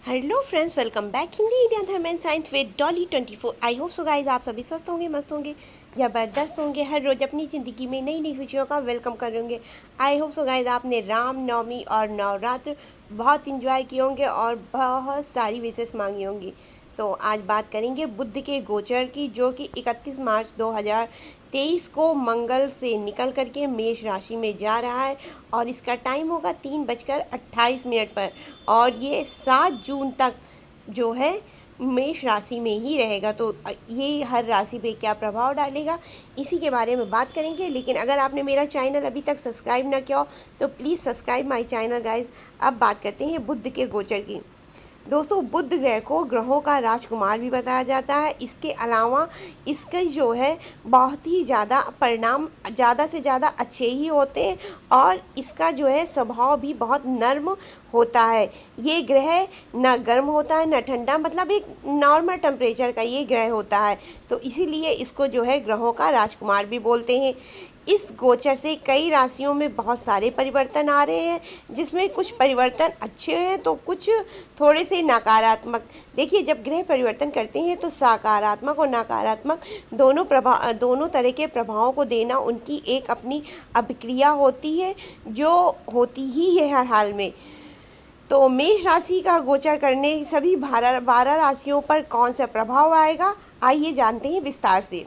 Hello friends, welcome back Hindi Indian Dharm and science with Dolly 24। I hope so guys आप सभी स्वस्थ होंगे, मस्त होंगे, ज़बरदस्त होंगे, हर रोज़ अपनी ज़िंदगी में नई नई खुशियों का वेलकम करेंगे। आई होप सो गाइस आपने राम नवमी और नवरात्र बहुत इंजॉय किए होंगे और बहुत सारी विशेष मांगी होंगी। तो आज बात करेंगे बुध के गोचर की, जो कि 31 मार्च 2023 को मंगल से निकल करके मेष राशि में जा रहा है और इसका टाइम होगा 3:28 पर और ये 7 जून तक जो है मेष राशि में ही रहेगा। तो ये हर राशि पे क्या प्रभाव डालेगा, इसी के बारे में बात करेंगे। लेकिन अगर आपने मेरा चैनल अभी तक सब्सक्राइब ना किया हो तो please subscribe my channel guys. अब बात करते हैं बुध के गोचर की। दोस्तों, बुध ग्रह को ग्रहों का राजकुमार भी बताया जाता है। इसके अलावा इसके जो है बहुत ही ज़्यादा परिणाम ज़्यादा से ज़्यादा अच्छे ही होते हैं और इसका जो है स्वभाव भी बहुत नर्म होता है। ये ग्रह न गर्म होता है न ठंडा, मतलब एक नॉर्मल टेम्परेचर का ये ग्रह होता है। तो इसीलिए इसको जो है ग्रहों का राजकुमार भी बोलते हैं। इस गोचर से कई राशियों में बहुत सारे परिवर्तन आ रहे हैं, जिसमें कुछ परिवर्तन अच्छे हैं तो कुछ थोड़े से नकारात्मक। देखिए, जब ग्रह परिवर्तन करते हैं तो सकारात्मक और नकारात्मक दोनों तरह के प्रभावों को देना उनकी एक अपनी अभिक्रिया होती है, जो होती ही है हर हाल में। तो मेष राशि का गोचर करने सभी 12 राशियों पर कौन सा प्रभाव आएगा, आइए जानते हैं विस्तार से।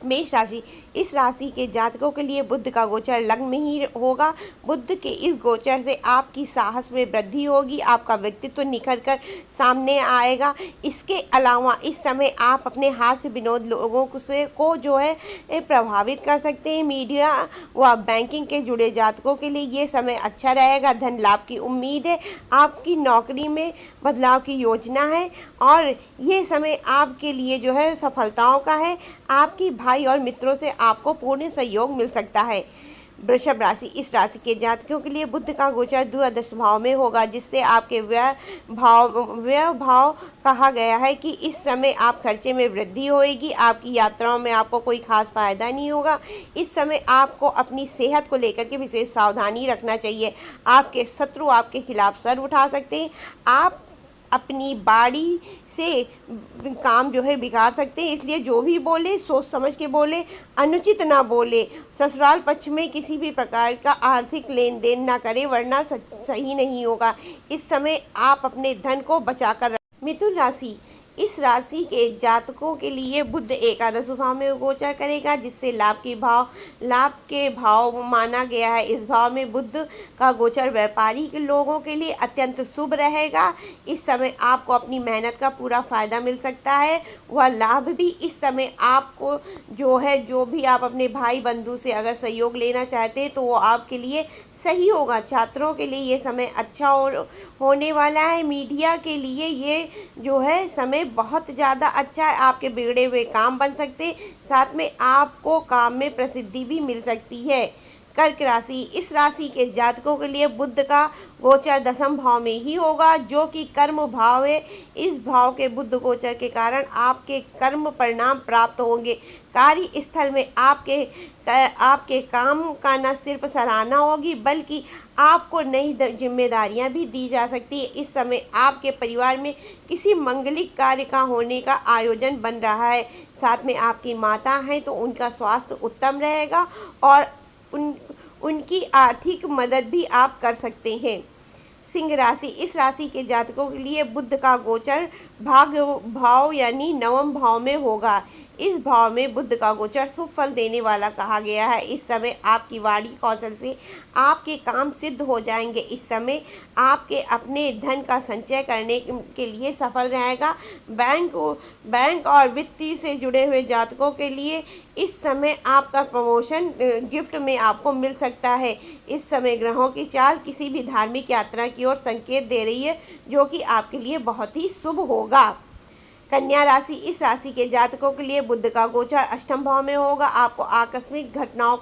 मेष राशि, इस राशि के जातकों के लिए बुध का गोचर लग्न में ही होगा। बुध के इस गोचर से आपकी साहस में वृद्धि होगी, आपका व्यक्तित्व निखर कर सामने आएगा। इसके अलावा इस समय आप अपने हास्य विनोद लोगों को जो है प्रभावित कर सकते हैं। मीडिया व बैंकिंग के जुड़े जातकों के लिए ये समय अच्छा रहेगा। धन लाभ की उम्मीद है। आपकी नौकरी में बदलाव की योजना है और ये समय आपके लिए जो है सफलताओं का है। आपकी भाई और मित्रों से आपको पूर्ण सहयोग मिल सकता है। वृषभ राशि, इस राशि के जातकों के लिए बुध का गोचर द्वादश भाव में होगा, जिससे आपके व्यय भाव कहा गया है कि इस समय आप खर्चे में वृद्धि होएगी। आपकी यात्राओं में आपको कोई खास फायदा नहीं होगा। इस समय आपको अपनी सेहत को लेकर के विशेष सावधानी रखना चाहिए। आपके शत्रु आपके खिलाफ सर उठा सकते हैं। आप अपनी बाड़ी से काम जो है बिगाड़ सकते हैं, इसलिए जो भी बोले सोच समझ के बोले, अनुचित ना बोले। ससुराल पक्ष में किसी भी प्रकार का आर्थिक लेन देन ना करें, वरना सही नहीं होगा। इस समय आप अपने धन को बचा कर। मिथुन राशि, इस राशि के जातकों के लिए बुध एकादश भाव में गोचर करेगा, जिससे लाभ के भाव माना गया है। इस भाव में बुध का गोचर व्यापारी के लोगों के लिए अत्यंत शुभ रहेगा। इस समय आपको अपनी मेहनत का पूरा फायदा मिल सकता है। वह लाभ भी इस समय आपको जो भी आप अपने भाई बंधु से अगर सहयोग लेना चाहते हैं तो वो आपके लिए सही होगा। छात्रों के लिए ये समय अच्छा होने वाला है। मीडिया के लिए ये जो है समय बहुत ज़्यादा अच्छा है। आपके बिगड़े हुए काम बन सकते, साथ में आपको काम में प्रसिद्धि भी मिल सकती है। कर्क राशि, इस राशि के जातकों के लिए बुध का गोचर दसम भाव में ही होगा, जो कि कर्म भाव है। इस भाव के बुध गोचर के कारण आपके कर्म परिणाम प्राप्त होंगे। कार्य स्थल में आपके काम का न सिर्फ सराहना होगी, बल्कि आपको नई जिम्मेदारियां भी दी जा सकती है। इस समय आपके परिवार में किसी मंगलिक कार्य का होने का आयोजन बन रहा है। साथ में आपकी माता हैं तो उनका स्वास्थ्य उत्तम रहेगा और उनकी आर्थिक मदद भी आप कर सकते हैं। सिंह राशि, इस राशि के जातकों के लिए बुध का गोचर भाग्य भाव यानी नवम भाव में होगा। इस भाव में बुध का गोचर शुभ फल देने वाला कहा गया है। इस समय आपकी वाणी कौशल से आपके काम सिद्ध हो जाएंगे। इस समय आपके अपने धन का संचय करने के लिए सफल रहेगा। बैंक और वित्तीय से जुड़े हुए जातकों के लिए इस समय आपका प्रमोशन गिफ्ट में आपको मिल सकता है। इस समय ग्रहों की चाल किसी भी धार्मिक यात्रा की ओर संकेत दे रही है, जो कि आपके लिए बहुत ही शुभ होगा। कन्या राशि, इस राशि के जातकों के लिए बुध का गोचर अष्टम भाव में होगा। आपको आकस्मिक घटनाओं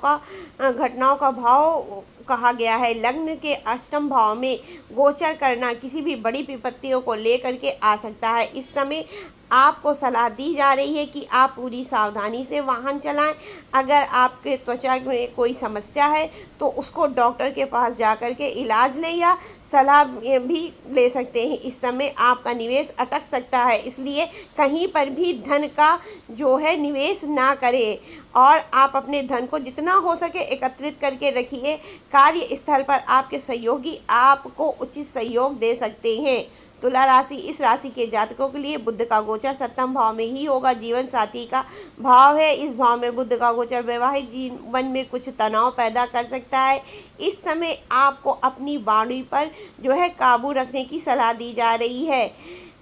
का भाव कहा गया है। लग्न के अष्टम भाव में गोचर करना किसी भी बड़ी विपत्तियों को लेकर के आ सकता है। इस समय आपको सलाह दी जा रही है कि आप पूरी सावधानी से वाहन चलाएं। अगर आपके त्वचा में कोई समस्या है तो उसको डॉक्टर के पास जा कर के इलाज लें या सलाह भी ले सकते हैं। इस समय आपका निवेश अटक सकता है, इसलिए कहीं पर भी धन का जो है निवेश ना करें और आप अपने धन को जितना हो सके एकत्रित करके रखिए। कार्यस्थल पर आपके सहयोगी आपको उचित सहयोग दे सकते हैं। तुला राशि, इस राशि के जातकों के लिए बुध का गोचर सप्तम भाव में ही होगा। जीवन साथी का भाव है। इस भाव में बुध का गोचर वैवाहिक जीवन में कुछ तनाव पैदा कर सकता है। इस समय आपको अपनी वाणी पर जो है काबू रखने की सलाह दी जा रही है।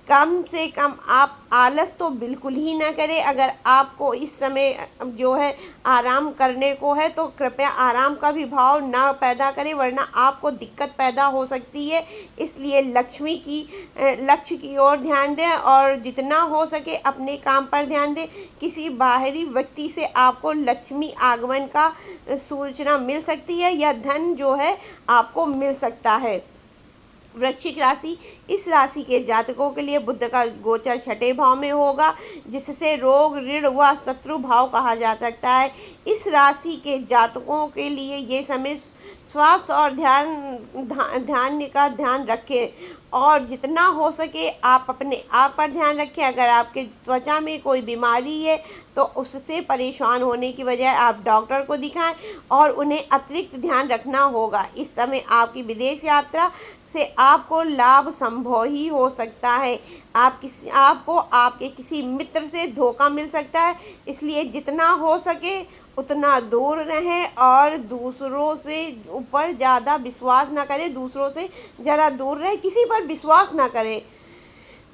कम से कम आप आलस तो बिल्कुल ही ना करें। अगर आपको इस समय जो है आराम करने को है तो कृपया आराम का भी भाव ना पैदा करें, वरना आपको दिक्कत पैदा हो सकती है। इसलिए लक्ष्य की ओर ध्यान दें और जितना हो सके अपने काम पर ध्यान दें। किसी बाहरी व्यक्ति से आपको लक्ष्मी आगमन का सूचना मिल सकती है या धन जो है आपको मिल सकता है। वृश्चिक राशि, इस राशि के जातकों के लिए बुध का गोचर छठे भाव में होगा, जिससे रोग, ऋण व शत्रु भाव कहा जा सकता है। इस राशि के जातकों के लिए ये समय स्वास्थ्य और ध्यान का ध्यान रखें और जितना हो सके आप अपने आप पर ध्यान रखें। अगर आपके त्वचा में कोई बीमारी है तो उससे परेशान होने की बजाय आप डॉक्टर को दिखाएं और उन्हें अतिरिक्त ध्यान रखना होगा। इस समय आपकी विदेश यात्रा से आपको लाभ संभव ही हो सकता है। आपको आपके किसी मित्र से धोखा मिल सकता है, इसलिए जितना हो सके उतना दूर रहें और दूसरों से ऊपर ज़्यादा विश्वास ना करें। दूसरों से ज़रा दूर रहें, किसी पर विश्वास ना करें।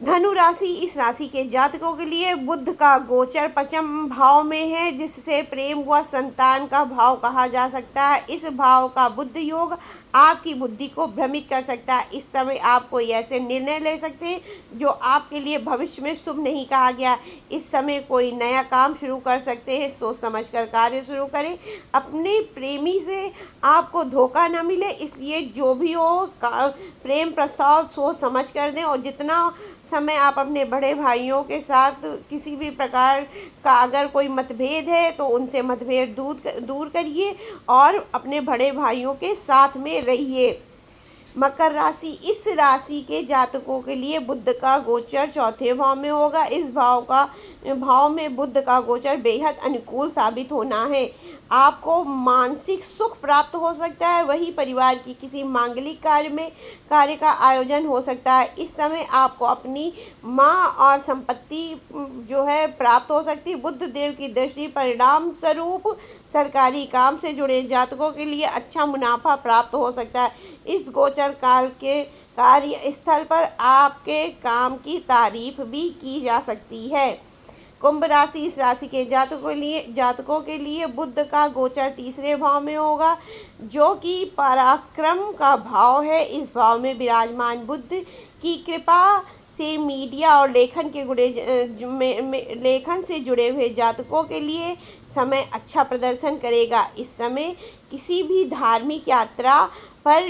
धनु राशि, इस राशि के जातकों के लिए बुध का गोचर पंचम भाव में है, जिससे प्रेम व संतान का भाव कहा जा सकता है। इस भाव का बुध योग आपकी बुद्धि को भ्रमित कर सकता है। इस समय आप कोई ऐसे निर्णय ले सकते हैं जो आपके लिए भविष्य में शुभ नहीं कहा गया। इस समय कोई नया काम शुरू कर सकते हैं। सोच समझकर कार्य शुरू करें। अपने प्रेमी से आपको धोखा न मिले, इसलिए जो भी हो प्रेम प्रस्ताव सोच समझ कर दें। और जितना समय आप अपने बड़े भाइयों के साथ किसी भी प्रकार का अगर कोई मतभेद है तो उनसे मतभेद दूर करिए और अपने बड़े भाइयों के साथ में रहिए। मकर राशि, इस राशि के जातकों के लिए बुध का गोचर चौथे भाव में होगा। इस भाव में बुध का गोचर बेहद अनुकूल साबित होना है। आपको मानसिक सुख प्राप्त हो सकता है, वही परिवार की किसी मांगलिक कार्य का आयोजन हो सकता है। इस समय आपको अपनी माँ और संपत्ति जो है प्राप्त हो सकती है। बुध देव की दृष्टि परिणाम स्वरूप सरकारी काम से जुड़े जातकों के लिए अच्छा मुनाफा प्राप्त हो सकता है। इस गोचर काल के कार्यस्थल पर आपके काम की तारीफ भी की जा सकती है। कुंभ राशि, इस राशि के जातकों के लिए बुध का गोचर तीसरे भाव में होगा, जो कि पराक्रम का भाव है। इस भाव में विराजमान बुध की कृपा से मीडिया और लेखन से जुड़े हुए जातकों के लिए समय अच्छा प्रदर्शन करेगा। इस समय किसी भी धार्मिक यात्रा पर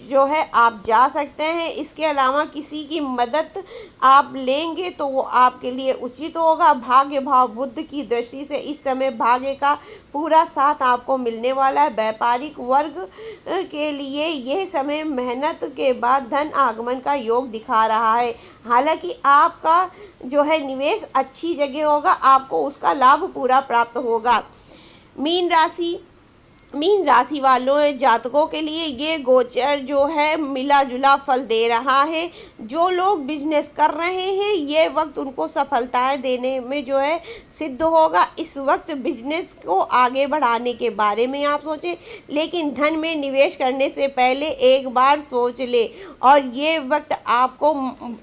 जो है आप जा सकते हैं। इसके अलावा किसी की मदद आप लेंगे तो वो आपके लिए उचित होगा। भाग्य भाव बुध की दृष्टि से इस समय भाग्य का पूरा साथ आपको मिलने वाला है। व्यापारिक वर्ग के लिए यह समय मेहनत के बाद धन आगमन का योग दिखा रहा है। हालांकि आपका जो है निवेश अच्छी जगह होगा, आपको उसका लाभ पूरा प्राप्त होगा। मीन राशि वालों जातकों के लिए ये गोचर जो है मिला जुला फल दे रहा है। जो लोग बिजनेस कर रहे हैं ये वक्त उनको सफलताएं देने में जो है सिद्ध होगा। इस वक्त बिजनेस को आगे बढ़ाने के बारे में आप सोचें, लेकिन धन में निवेश करने से पहले एक बार सोच ले। और ये वक्त आपको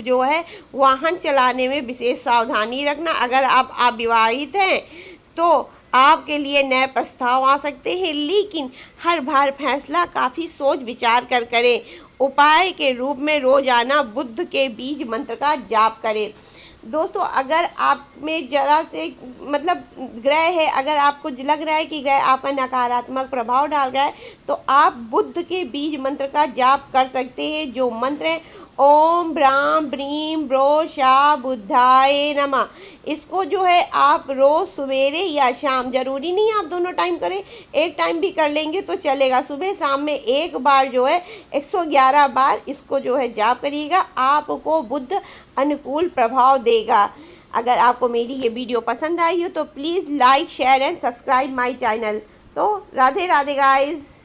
जो है वाहन चलाने में विशेष सावधानी रखना। अगर आप अविवाहित हैं तो आपके लिए नए प्रस्ताव आ सकते हैं, लेकिन हर बार फैसला काफ़ी सोच विचार कर करें। उपाय के रूप में रोजाना बुध के बीज मंत्र का जाप करें। दोस्तों, अगर आप में ज़रा से ग्रह है, अगर आपको लग रहा है कि ग्रह आप पर नकारात्मक प्रभाव डाल रहा है तो आप बुध के बीज मंत्र का जाप कर सकते हैं, जो मंत्र है ओम ब्राम ब्रीम ब्रो शा बुद्धाय नमः। इसको जो है आप रोज सवेरे या शाम, जरूरी नहीं आप दोनों टाइम करें, एक टाइम भी कर लेंगे तो चलेगा, सुबह शाम में एक बार जो है 111 बार इसको जो है जाप करिएगा, आपको बुध अनुकूल प्रभाव देगा। अगर आपको मेरी ये वीडियो पसंद आई हो तो please like share and subscribe my channel. तो राधे राधे गाइस।